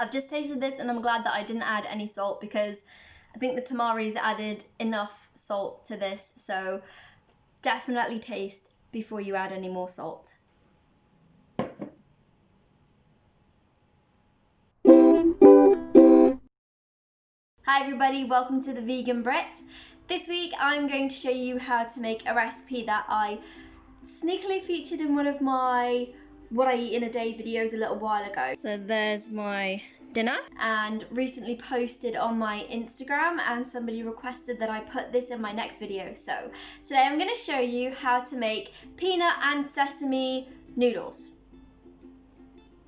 I've just tasted this and I'm glad that I didn't add any salt because I think the tamari's added enough salt to this, so definitely taste before you add any more salt. Hi everybody, welcome to the Vegan Brit. This week I'm going to show you how to make a recipe that I sneakily featured in one of my what I eat in a day videos a little while ago. So there's my dinner, and recently posted on my Instagram, and somebody requested that I put this in my next video. So today I'm going to show you how to make peanut and sesame noodles.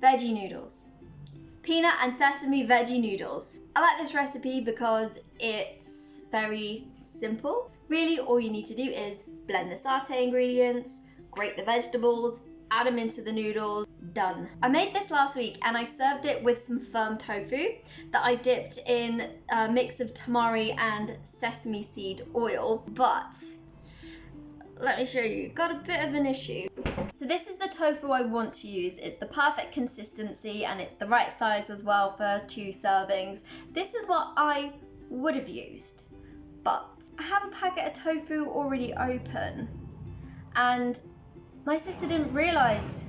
Veggie noodles. Peanut and sesame veggie noodles. I like this recipe because it's very simple. Really, all you need to do is blend the satay ingredients, grate the vegetables, add them into the noodles, done. I made this last week and I served it with some firm tofu that I dipped in a mix of tamari and sesame seed oil, but let me show you, got a bit of an issue. So this is the tofu I want to use. It's the perfect consistency and it's the right size as well for 2 servings. This is what I would have used, but I have a packet of tofu already open and my sister didn't realise.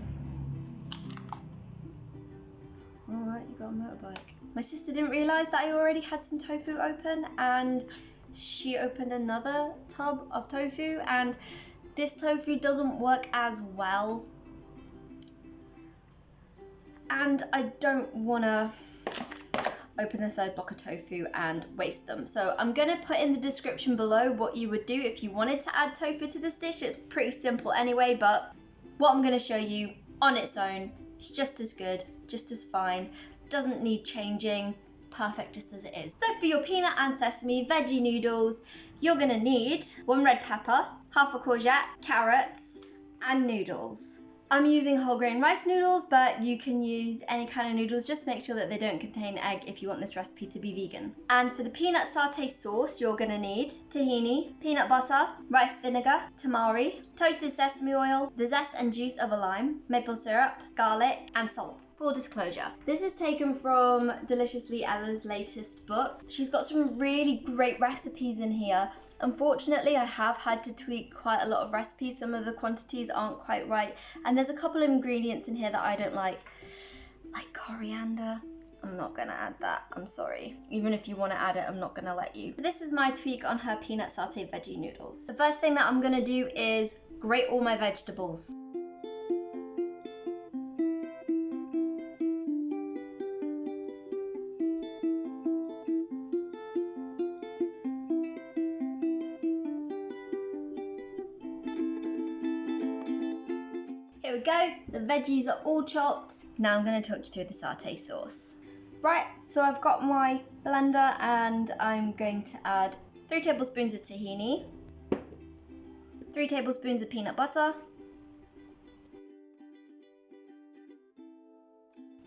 Alright, you got a motorbike. My sister didn't realise that I already had some tofu open, and she opened another tub of tofu, and this tofu doesn't work as well. And I don't want to open the 3rd block of tofu and waste them. So I'm going to put in the description below what you would do if you wanted to add tofu to this dish. It's pretty simple anyway, but what I'm going to show you on its own is just as good, just as fine, doesn't need changing, it's perfect just as it is. So for your peanut and sesame veggie noodles, you're going to need 1 red pepper, half a courgette, carrots, and noodles. I'm using whole grain rice noodles, but you can use any kind of noodles. Just make sure that they don't contain egg if you want this recipe to be vegan. And for the peanut Saute sauce, you're gonna need tahini, peanut butter, rice vinegar, tamari, toasted sesame oil, the zest and juice of a lime, maple syrup, garlic, and salt. Full disclosure, this is taken from Deliciously Ella's latest book. She's got some really great recipes in here. Unfortunately, I have had to tweak quite a lot of recipes. Some of the quantities aren't quite right. And there's a couple of ingredients in here that I don't like coriander. I'm not going to add that. I'm sorry. Even if you want to add it, I'm not going to let you. This is my tweak on her peanut satay veggie noodles. The first thing that I'm going to do is grate all my vegetables. Here we go, the veggies are all chopped. Now I'm going to talk you through the satay sauce. Right, so I've got my blender and I'm going to add 3 tablespoons of tahini, 3 tablespoons of peanut butter,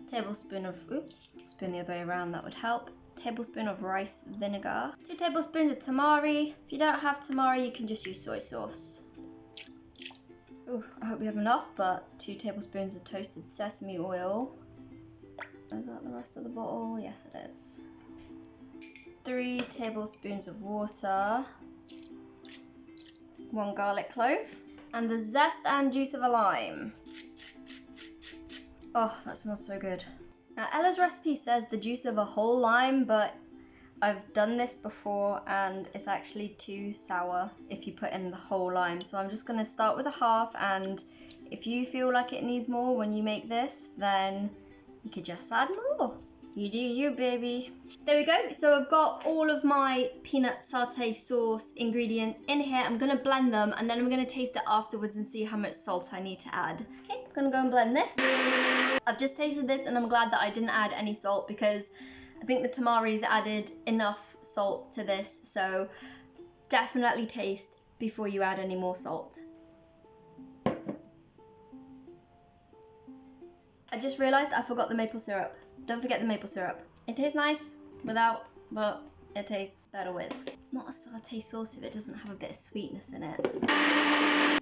tablespoon of, spin the other way around, that would help, tablespoon of rice vinegar, 2 tablespoons of tamari. If you don't have tamari, you can just use soy sauce. Ooh, I hope we have enough, but 2 tablespoons of toasted sesame oil. Is that the rest of the bottle? Yes, it is. 3 tablespoons of water, 1 garlic clove, and the zest and juice of a lime. Oh, that smells so good. Now, Ella's recipe says the juice of a whole lime, but I've done this before and it's actually too sour if you put in the whole lime. So I'm just going to start with a half, and if you feel like it needs more when you make this, then you could just add more. You do you, baby. There we go. So I've got all of my peanut satay sauce ingredients in here. I'm going to blend them and then I'm going to taste it afterwards and see how much salt I need to add. Okay, I'm going to go and blend this. I've just tasted this and I'm glad that I didn't add any salt because I think the tamari's added enough salt to this, so definitely taste before you add any more salt. I just realised I forgot the maple syrup. Don't forget the maple syrup. It tastes nice without, but it tastes better with. It's not a satay sauce if it doesn't have a bit of sweetness in it.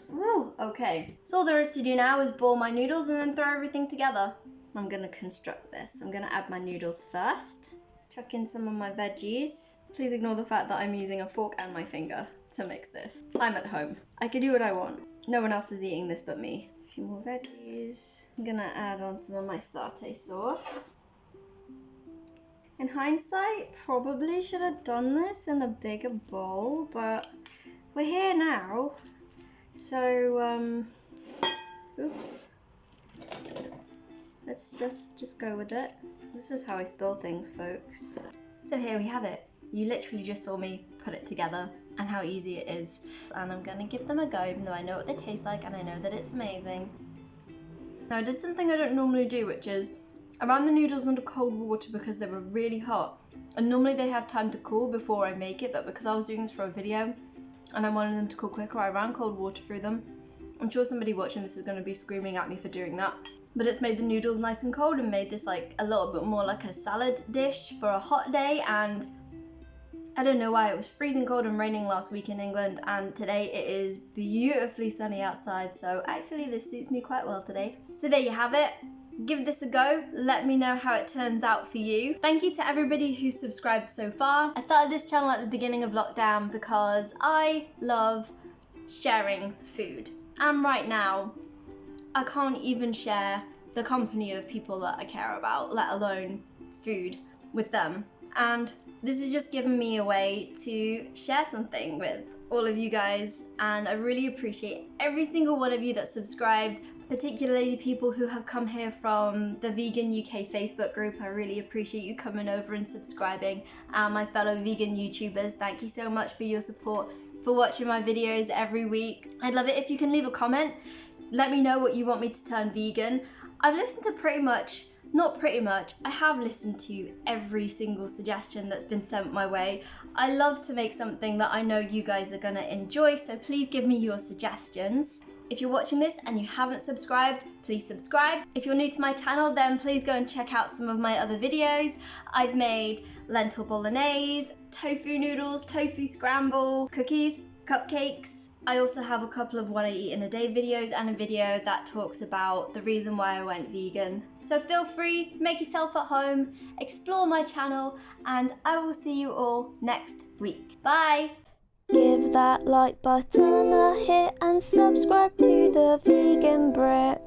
Woo, Okay, so all there is to do now is boil my noodles and then throw everything together. I'm gonna construct this. I'm gonna add my noodles first, chuck in some of my veggies. Please ignore the fact that I'm using a fork and my finger to mix this. I'm at home. I can do what I want. No one else is eating this but me. A few more veggies. I'm gonna add on some of my Saute sauce. In hindsight, probably should have done this in a bigger bowl, but we're here now. So, oops. Let's just go with it. This is how I spill things, folks. So here we have it. You literally just saw me put it together and how easy it is. And I'm gonna give them a go, even though I know what they taste like and I know that it's amazing. Now I did something I don't normally do, which is I ran the noodles under cold water because they were really hot. And normally they have time to cool before I make it, but because I was doing this for a video and I wanted them to cool quicker, I ran cold water through them. I'm sure somebody watching this is going to be screaming at me for doing that. But it's made the noodles nice and cold and made this like a little bit more like a salad dish for a hot day. And I don't know why, it was freezing cold and raining last week in England, and today it is beautifully sunny outside, so actually this suits me quite well today. So there you have it. Give this a go. Let me know how it turns out for you. Thank you to everybody who's subscribed so far. I started this channel at the beginning of lockdown because I love sharing food. And right now, I can't even share the company of people that I care about, let alone food with them. And this has just given me a way to share something with all of you guys. And I really appreciate every single one of you that subscribed, particularly people who have come here from the Vegan UK Facebook group. I really appreciate you coming over and subscribing. And my fellow vegan YouTubers, thank you so much for your support, for watching my videos every week. I'd love it if you can leave a comment. Let me know what you want me to turn vegan. I've listened to I have listened to every single suggestion that's been sent my way. I love to make something that I know you guys are gonna enjoy, so please give me your suggestions. If you're watching this and you haven't subscribed, please subscribe. If you're new to my channel, then please go and check out some of my other videos. I've made lentil bolognese, tofu noodles, tofu scramble, cookies, cupcakes. I also have a couple of what I eat in a day videos and a video that talks about the reason why I went vegan. So feel free, make yourself at home, explore my channel, and I will see you all next week. Bye! Give that like button a hit and subscribe to the Vegan Brit.